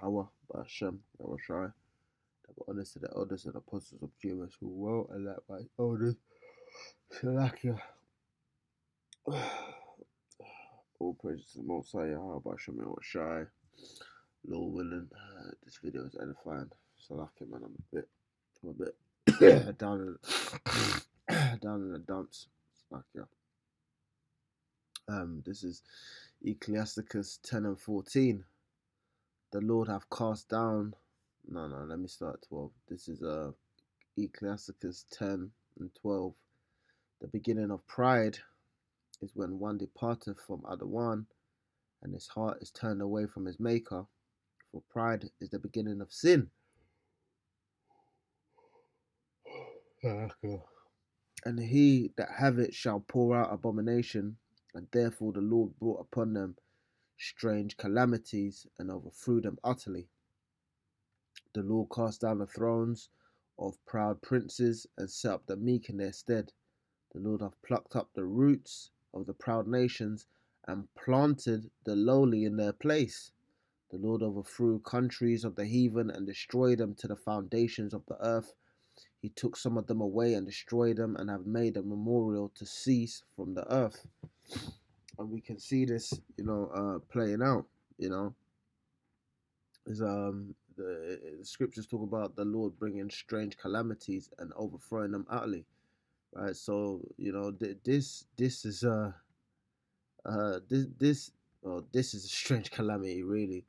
Yahweh, Ba'ashem, Yahushai, double honors to the elders and apostles of Jesus who wrote, and likewise elders, Shalakia. All praises to the Most High, Yahweh, Ba'ashem, Yahushai. Lord willing, this video is edifying. Shalakia, man, I'm a bit down in the dumps. Shalakia. This is Ecclesiasticus 10 and 14. The Lord have cast down. No, let me start at 12. This is Ecclesiasticus 10 and 12. The beginning of pride is when one departeth from other one, and his heart is turned away from his maker. For pride is the beginning of sin. And he that have it shall pour out abomination, and therefore the Lord brought upon them strange calamities and overthrew them utterly. The Lord cast down the thrones of proud princes and set up the meek in their stead. The Lord hath plucked up the roots of the proud nations and planted the lowly in their place. The Lord overthrew countries of the heathen and destroyed them to the foundations of the earth. He took some of them away and destroyed them, and have made a memorial to cease from the earth. And we can see this, playing out. Is the scriptures talk about the Lord bringing strange calamities and overthrowing them utterly, right? So this is this is a strange calamity, really.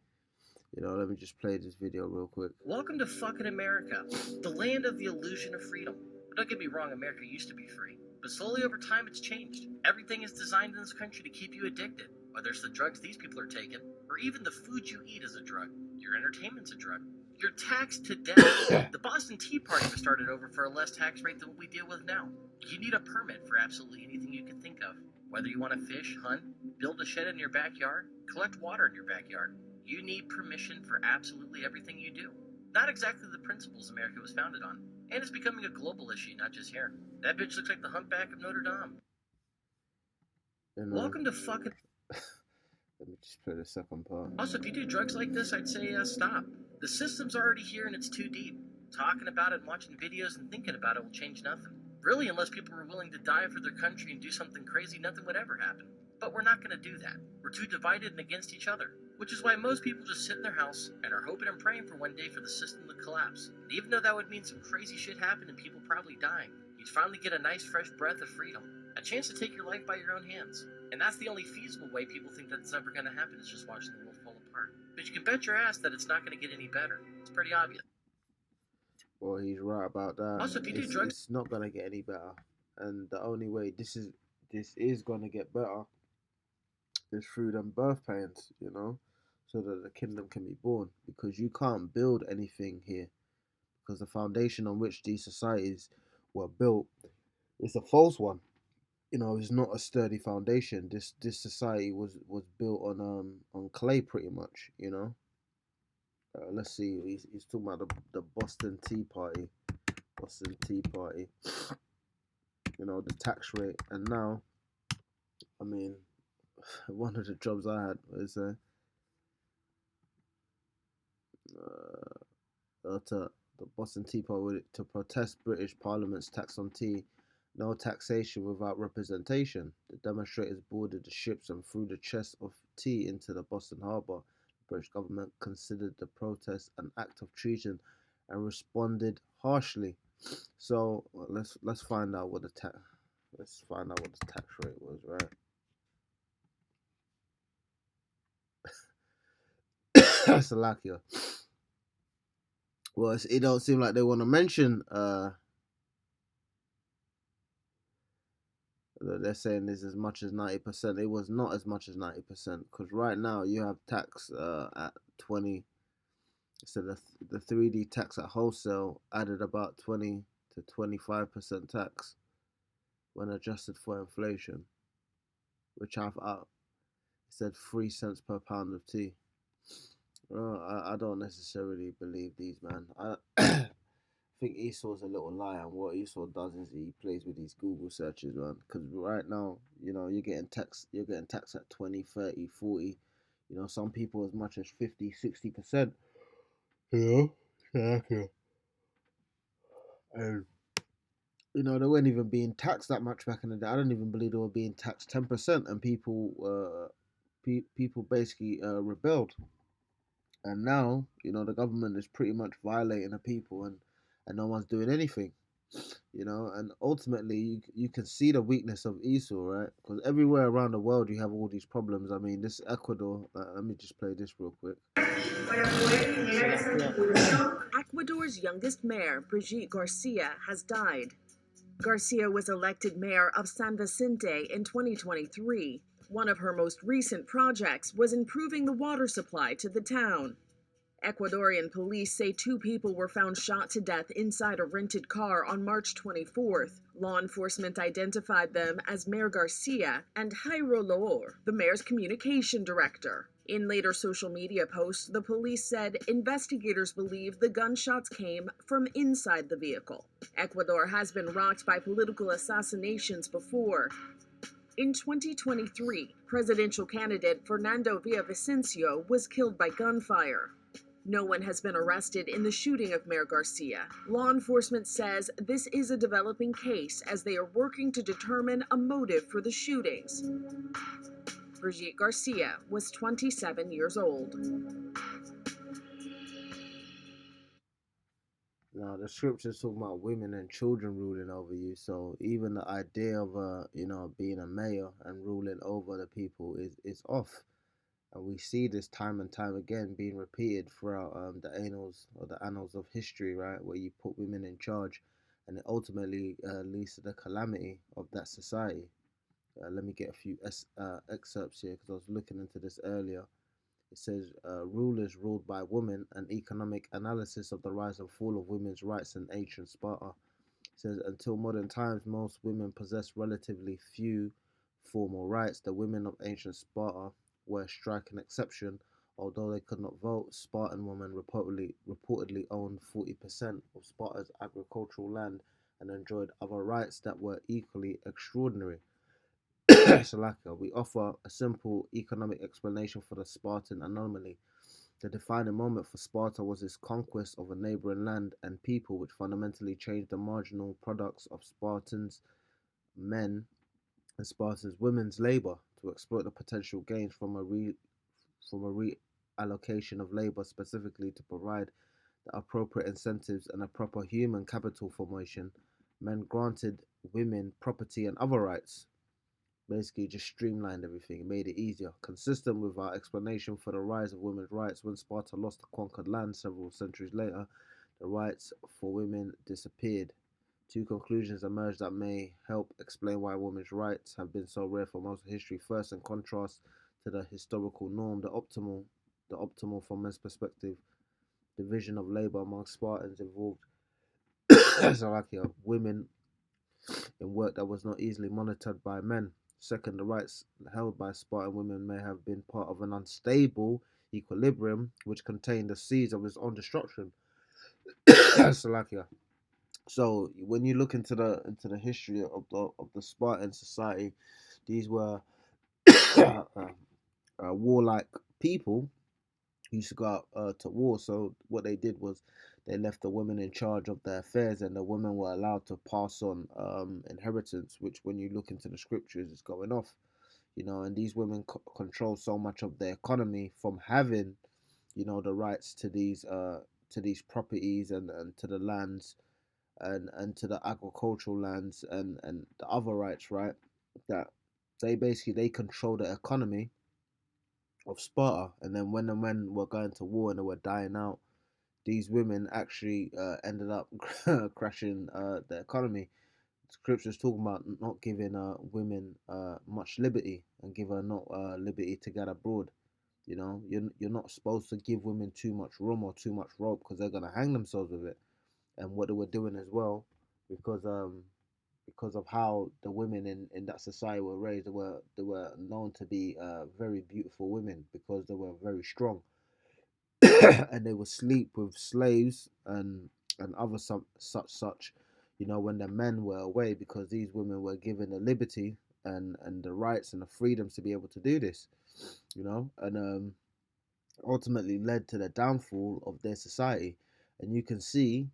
Let me just play this video real quick. Welcome to fucking America, the land of the illusion of freedom. But don't get me wrong, America used to be free. But slowly over time, it's changed. Everything is designed in this country to keep you addicted. Whether it's the drugs these people are taking, or even the food you eat is a drug. Your entertainment's a drug. You're taxed to death. The Boston Tea Party was started over for a less tax rate than what we deal with now. You need a permit for absolutely anything you can think of. Whether you want to fish, hunt, build a shed in your backyard, collect water in your backyard. You need permission for absolutely everything you do. Not exactly the principles America was founded on. And it's becoming a global issue, not just here. That bitch looks like the humpback of Notre Dame. Welcome to fucking... Let me just play the second part. Also, if you do drugs like this, I'd say stop. The system's already here and it's too deep. Talking about it and watching videos and thinking about it will change nothing. Really, unless people were willing to die for their country and do something crazy, nothing would ever happen. But we're not going to do that. We're too divided and against each other. Which is why most people just sit in their house and are hoping and praying for one day for the system to collapse. And even though that would mean some crazy shit happening and people probably dying, you'd finally get a nice fresh breath of freedom. A chance to take your life by your own hands. And that's the only feasible way people think that it's never going to happen, is just watching the world fall apart. But you can bet your ass that it's not going to get any better. It's pretty obvious. Well, he's right about that. Also, if you do drugs... It's not going to get any better. And the only way this is going to get better is through them birth pains, so that the kingdom can be born. Because you can't build anything here. Because the foundation on which these societies were built is a false one. It's not a sturdy foundation. This society was built on clay, pretty much. Let's see. He's talking about the Boston Tea Party. Boston Tea Party. The tax rate. And now, I mean, one of the jobs I had was the Boston Tea Party to protest British Parliament's tax on tea. No taxation without representation. The demonstrators boarded the ships and threw the chests of tea into the Boston Harbor. The British government considered the protest an act of treason and responded harshly. So let's find out what the tax rate was, right? Salakia. Well, it don't seem like they want to mention they're saying this as much as 90%. It was not as much as 90%, because right now you have tax at 20. So the 3D tax at wholesale added about 20 to 25% tax when adjusted for inflation, which I've said 3 cents per pound of tea. I don't necessarily believe these, man. I think Esau's a little liar, and what Esau does is he plays with these Google searches, man. Because right now, you're getting taxed at 20, 30, 40. Some people as much as 50, 60%. You know, yeah. And they weren't even being taxed that much back in the day. I don't even believe they were being taxed 10%, and people basically rebelled. And now, the government is pretty much violating the people, and no one's doing anything. And ultimately you can see the weakness of Esau, right? Because everywhere around the world you have all these problems. I mean, this Ecuador, let me just play this real quick. Ecuador's youngest mayor, Brigitte Garcia, has died. Garcia was elected mayor of San Vicente in 2023. One of her most recent projects was improving the water supply to the town. Ecuadorian police say 2 people were found shot to death inside a rented car on March 24th. Law enforcement identified them as Mayor Garcia and Jairo Loor, the mayor's communication director. In later social media posts, the police said investigators believe the gunshots came from inside the vehicle. Ecuador has been rocked by political assassinations before. In 2023, presidential candidate Fernando Villavicencio was killed by gunfire. No one has been arrested in the shooting of Mayor Garcia. Law enforcement says this is a developing case as they are working to determine a motive for the shootings. Brigitte Garcia was 27 years old. Now the scriptures talk about women and children ruling over you. So even the idea of being a mayor and ruling over the people is off. And we see this time and time again being repeated throughout the annals of history, right? Where you put women in charge, and it ultimately leads to the calamity of that society. Let me get a few excerpts here because I was looking into this earlier. It says, rulers ruled by women, an economic analysis of the rise and fall of women's rights in ancient Sparta. It says, until modern times, most women possessed relatively few formal rights. The women of ancient Sparta were a striking exception. Although they could not vote, Spartan women reportedly owned 40% of Sparta's agricultural land and enjoyed other rights that were equally extraordinary. Salaka, we offer a simple economic explanation for the Spartan anomaly. The defining moment for Sparta was its conquest of a neighboring land and people, which fundamentally changed the marginal products of Spartans' men and Spartans' women's labor to exploit the potential gains from a reallocation of labor, specifically to provide the appropriate incentives and a proper human capital formation. Men granted women property and other rights, basically just streamlined everything and made it easier. Consistent with our explanation for the rise of women's rights, when Sparta lost the conquered land several centuries later, the rights for women disappeared. 2 conclusions emerged that may help explain why women's rights have been so rare for most of history. First, in contrast to the historical norm, the optimal from men's perspective, division of labor among Spartans involved Slovakia, women in work that was not easily monitored by men. Second, the rights held by Spartan women may have been part of an unstable equilibrium which contained the seeds of its own destruction. Slovakia. So when you look into the history of the Spartan society, these were warlike people who used to go out to war. So what they did was they left the women in charge of their affairs, and the women were allowed to pass on inheritance, which when you look into the scriptures is going off. And these women control so much of the economy from having, the rights to these properties and to the lands and to the agricultural lands and the other rights, right? That they control the economy of Sparta, and then when the men were going to war and they were dying out, these women actually ended up crashing the economy. Scriptures talking about not giving women much liberty and give her not liberty to get abroad. You're not supposed to give women too much room or too much rope because they're gonna hang themselves with it. And what they were doing as well, because of how the women in that society were raised, they were known to be very beautiful women because they were very strong, and they would sleep with slaves and other such. When the men were away, because these women were given the liberty and the rights and the freedoms to be able to do this. And ultimately led to the downfall of their society. And you can see,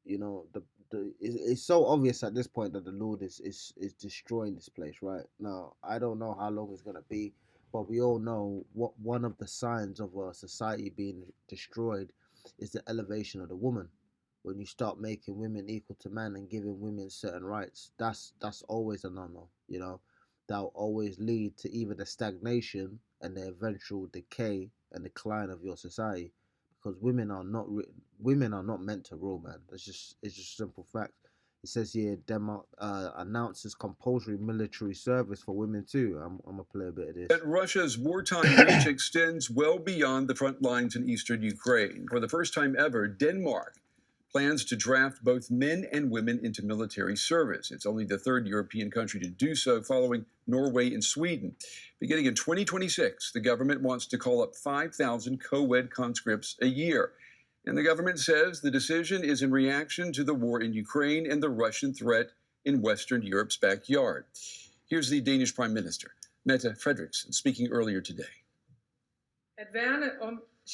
it's so obvious at this point that the Lord is destroying this place right now. I don't know how long it's gonna be, but we all know what one of the signs of a society being destroyed is the elevation of the woman. When you start making women equal to men and giving women certain rights, that's always a no-no. That'll always lead to either the stagnation and the eventual decay and decline of your society, because women are not meant to rule, man. It's just simple fact. It says here Denmark announces compulsory military service for women too. I'm gonna play a bit of this. That Russia's wartime reach extends well beyond the front lines in eastern Ukraine. For the first time ever, Denmark plans to draft both men and women into military service. It's only the third European country to do so, following Norway and Sweden. Beginning in 2026, the government wants to call up 5,000 co-ed conscripts a year. And the government says the decision is in reaction to the war in Ukraine and the Russian threat in Western Europe's backyard. Here's the Danish Prime Minister, Mette Frederiksen, speaking earlier today.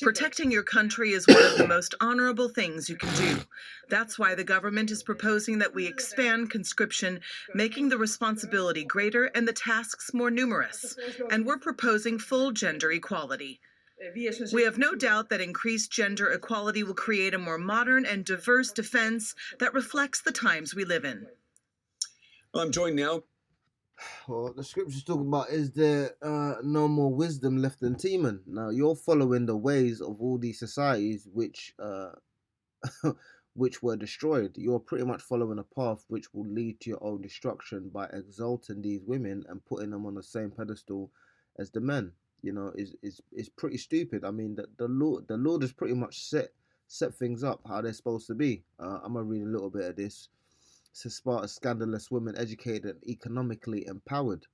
Protecting your country is one of the most honorable things you can do. That's why the government is proposing that we expand conscription, making the responsibility greater and the tasks more numerous. And we're proposing full gender equality. We have no doubt that increased gender equality will create a more modern and diverse defense that reflects the times we live in. Well, I'm joined now. Well, the scriptures talk about, is there no more wisdom left in Teman? Now you're following the ways of all these societies which which were destroyed. You're pretty much following a path which will lead to your own destruction by exalting these women and putting them on the same pedestal as the men. Is pretty stupid. I mean, the Lord has pretty much set things up how they're supposed to be. I'm gonna read a little bit of this. Sparta's scandalous women educated and economically empowered.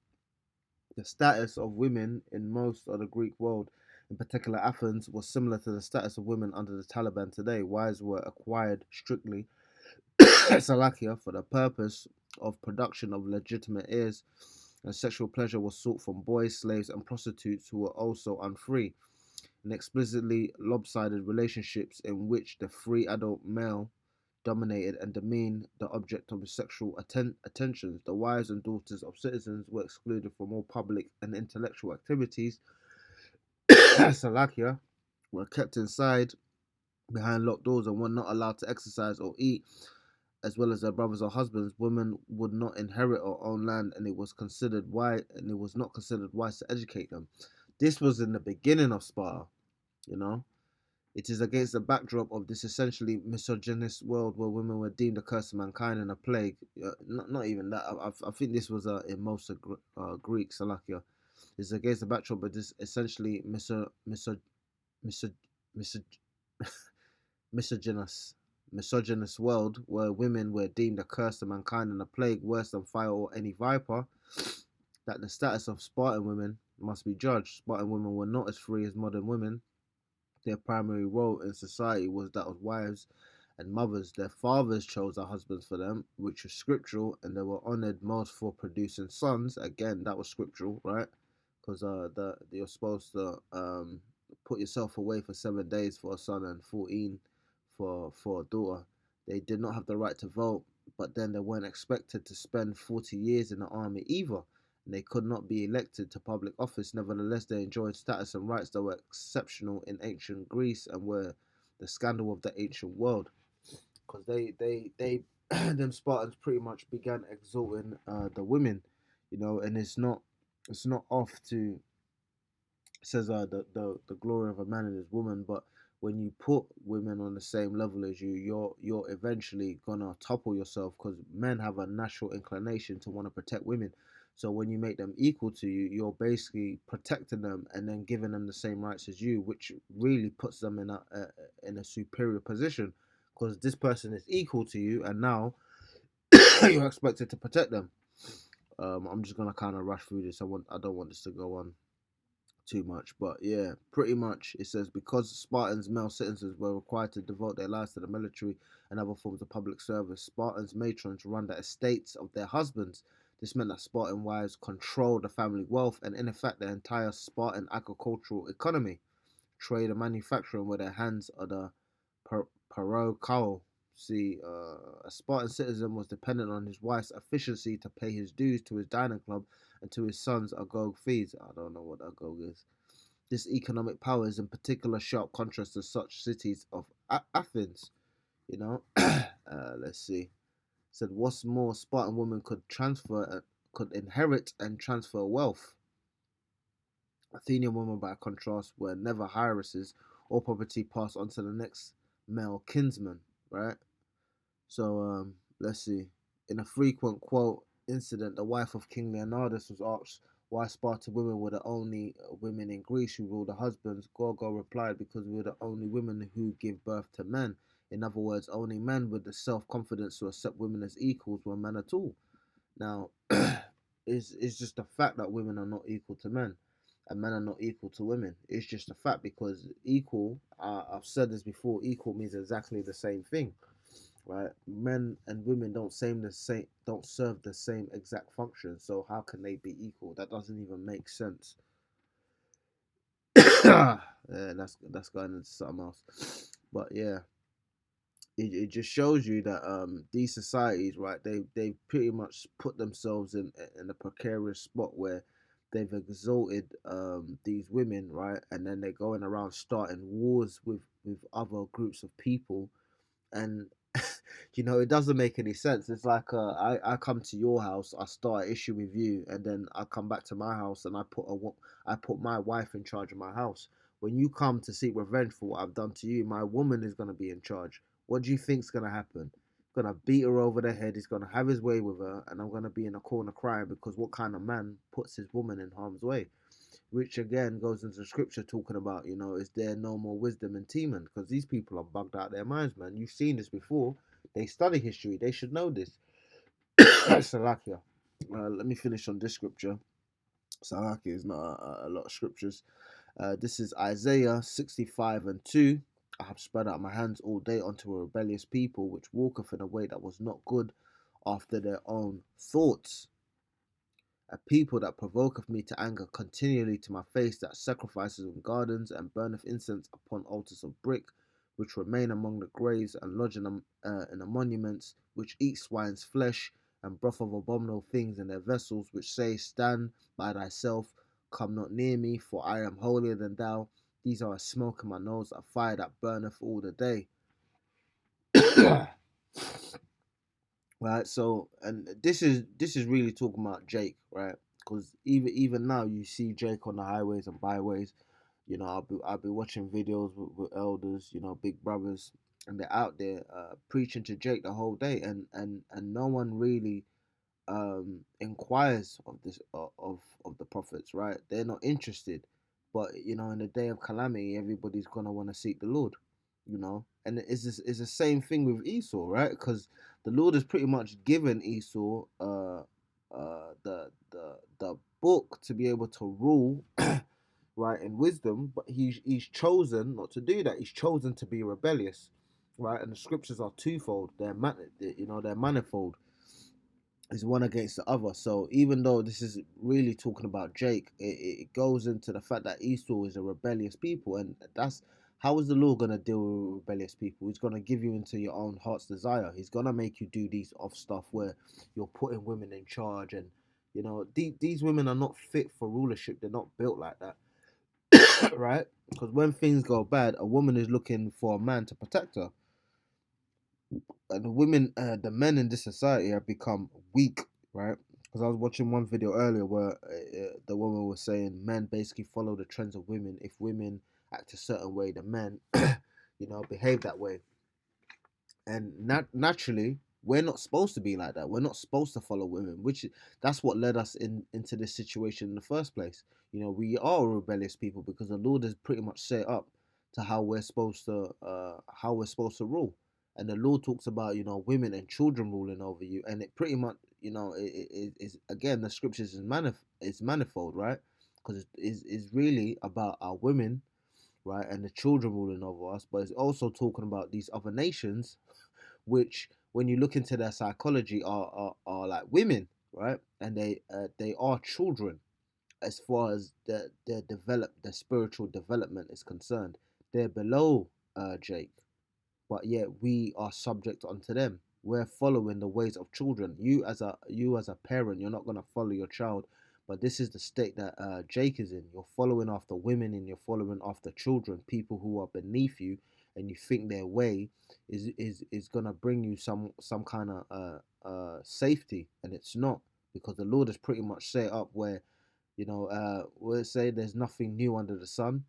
The status of women in most of the Greek world, in particular Athens, was similar to the status of women under the Taliban today. Wives were acquired strictly Salakia for the purpose of production of legitimate heirs, and sexual pleasure was sought from boys, slaves, and prostitutes who were also unfree. In explicitly lopsided relationships in which the free adult male dominated and demeaned the object of his sexual attentions. The wives and daughters of citizens were excluded from all public and intellectual activities. Salakia were kept inside behind locked doors and were not allowed to exercise or eat, as well as their brothers or husbands. Women would not inherit or own land, and it was not considered wise to educate them. This was in the beginning of Sparta, you know. It is against the backdrop of this essentially misogynist world where women were deemed a curse of mankind and a plague. Not even that. I think this was in most of Greek Salakia. It's against the backdrop of this essentially misogynist world where women were deemed a curse of mankind and a plague worse than fire or any viper, that the status of Spartan women must be judged. Spartan women were not as free as modern women. Their primary role in society was that of wives and mothers. Their fathers chose their husbands for them, which was scriptural, and they were honored most for producing sons. Again, that was scriptural, right? Because you're supposed to put yourself away for 7 days for a son and 14 for a daughter. They did not have the right to vote, but then they weren't expected to spend 40 years in the army either. And they could not be elected to public office. Nevertheless, they enjoyed status and rights that were exceptional in ancient Greece and were the scandal of the ancient world. Because they them Spartans pretty much began exalting the women, and it's not off to, it says the glory of a man and his woman, but when you put women on the same level as you're eventually gonna topple yourself, because men have a natural inclination to want to protect women. So when you make them equal to you, you're basically protecting them and then giving them the same rights as you, which really puts them in a superior position, because this person is equal to you, and now you're expected to protect them. I'm just gonna kind of rush through this. I don't want this to go on too much, but yeah, pretty much it says, because Spartans male citizens were required to devote their lives to the military and other forms of public service, Spartans matrons run the estates of their husbands. This meant that Spartan wives controlled the family wealth and in effect the entire Spartan agricultural economy. trade and manufacturing where their hands are the parochial. See, a Spartan citizen was dependent on his wife's efficiency to pay his dues to his dining club and to his son's agog fees. I don't know what agog is. This economic power is in particular sharp contrast to such cities of Athens. You know, let's see. It said, what's more, Spartan women could inherit and transfer wealth. Athenian women, by contrast, were never heiresses or property passed on to the next male kinsman, right? So let's see. In a frequent quote incident, the wife of King Leonidas was asked why Spartan women were the only women in Greece who ruled the husbands. Gorgo replied, because we were the only women who give birth to men. In other words, only men with the self-confidence to accept women as equals were men at all. Now, it's just the fact that women are not equal to men and men are not equal to women. It's just a fact, because equal, I've said this before, equal means exactly the same thing. Right, men and women don't serve the same exact function. So how can they be equal? That doesn't even make sense. That's going into something else. But yeah, it just shows you that these societies, right, they pretty much put themselves in a precarious spot where they've exalted these women, right, and then they're going around starting wars with other groups of people. And you know, it doesn't make any sense. It's like I come to your house, I start an issue with you, and then I come back to my house and I put my wife in charge of my house. When you come to seek revenge for what I've done to you, my woman is gonna be in charge. What do you think's gonna happen? I'm gonna beat her over the head. He's gonna have his way with her, and I'm gonna be in a corner crying, because what kind of man puts his woman in harm's way? Which again goes into scripture talking about, you know, is there no more wisdom in Teman? Because these people are bugged out their minds, man. You've seen this before. They study history. They should know this. Salakia. Let me finish on this scripture. Salakia is not a lot of scriptures. This is Isaiah 65 and 2. I have spread out my hands all day unto a rebellious people, which walketh in a way that was not good after their own thoughts. A people that provoketh me to anger continually to my face, that sacrifices in gardens and burneth incense upon altars of brick, which remain among the graves and lodge in the monuments, which eat swine's flesh and broth of abominable things in their vessels, which say, stand by thyself, come not near me, for I am holier than thou. These are a smoke in my nose, a fire that burneth all the day. Right, so, and this is really talking about Jake, right? Because even now you see Jake on the highways and byways. You know, I'll be watching videos with elders, you know, big brothers, and they're out there preaching to Jake the whole day, and no one really inquires of this of the prophets, right? They're not interested. But you know, in the day of calamity, everybody's gonna want to seek the Lord, you know. And it's the same thing with Esau, right? Because the Lord has pretty much given Esau the book to be able to rule right in wisdom, but he's chosen not to do that. He's chosen to be rebellious, right? And the scriptures are twofold. They're manifold. Is one against the other. So even though this is really talking about Jake, it goes into the fact that Esau is a rebellious people, and that's how is the Lord gonna deal with rebellious people? He's gonna give you into your own heart's desire. He's gonna make you do these off stuff where you're putting women in charge, and you know these women are not fit for rulership. They're not built like that, right? Because when things go bad, a woman is looking for a man to protect her. And the men in this society have become weak, right? Because I was watching one video earlier where the woman was saying men basically follow the trends of women. If women act a certain way, the men, you know, behave that way. And naturally, we're not supposed to be like that. We're not supposed to follow women, that's what led us into this situation in the first place. You know, we are rebellious people because the Lord has pretty much set up to how we're supposed to rule. And the Lord talks about, you know, women and children ruling over you, and it pretty much, you know, it is again, the scriptures is manifold, right? Because it's really about our women, right, and the children ruling over us, but it's also talking about these other nations, which, when you look into their psychology, are like women, right, and they are children, as far as their spiritual development is concerned. They're below Jake, but yet we are subject unto them. We're following the ways of children. You as a parent, you're not gonna follow your child, but this is the state that Jake is in. You're following after women and you're following after children, people who are beneath you, and you think their way is gonna bring you some kind of safety, and it's not, because the Lord has pretty much set up where, we'll say there's nothing new under the sun.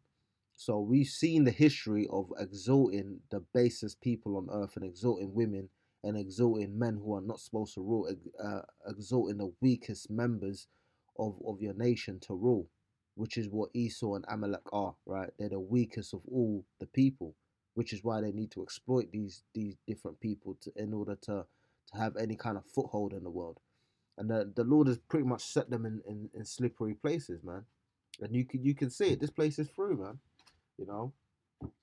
So we've seen the history of exalting the basest people on earth and exalting women and exalting men who are not supposed to rule, exalting the weakest members of your nation to rule, which is what Esau and Amalek are, right? They're the weakest of all the people, which is why they need to exploit these different people in order to have any kind of foothold in the world. And the Lord has pretty much set them in slippery places, man. And you can see it. This place is through, man. You know,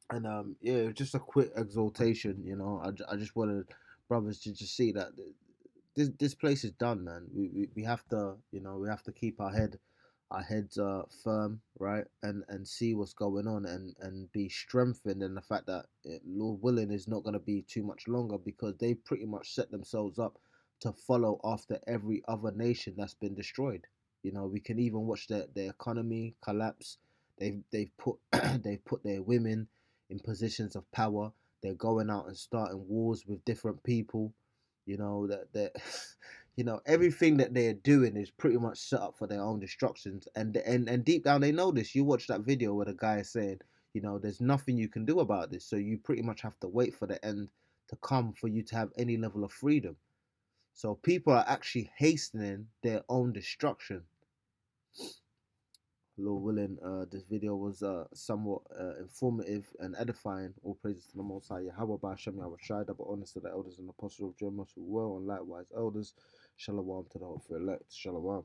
and yeah, just a quick exaltation. I just wanted brothers to just see that this place is done, man. We have to, we have to keep our heads firm, right, and see what's going on, and be strengthened in the fact that Lord willing is not going to be too much longer, because they pretty much set themselves up to follow after every other nation that's been destroyed. We can even watch their economy collapse. They've put they've put their women in positions of power. They're going out and starting wars with different people. That everything that they're doing is pretty much set up for their own destructions. And deep down they know this. You watch that video where the guy is saying, there's nothing you can do about this. So you pretty much have to wait for the end to come for you to have any level of freedom. So people are actually hastening their own destruction. Lord willing, this video was somewhat informative and edifying. All praises to the Most High Yahweh, Ba'ashem Yahweh Shai, double honors to the elders and apostles of Jeremiah who were, and likewise elders. Shalom to the hopeful elect. Shalom.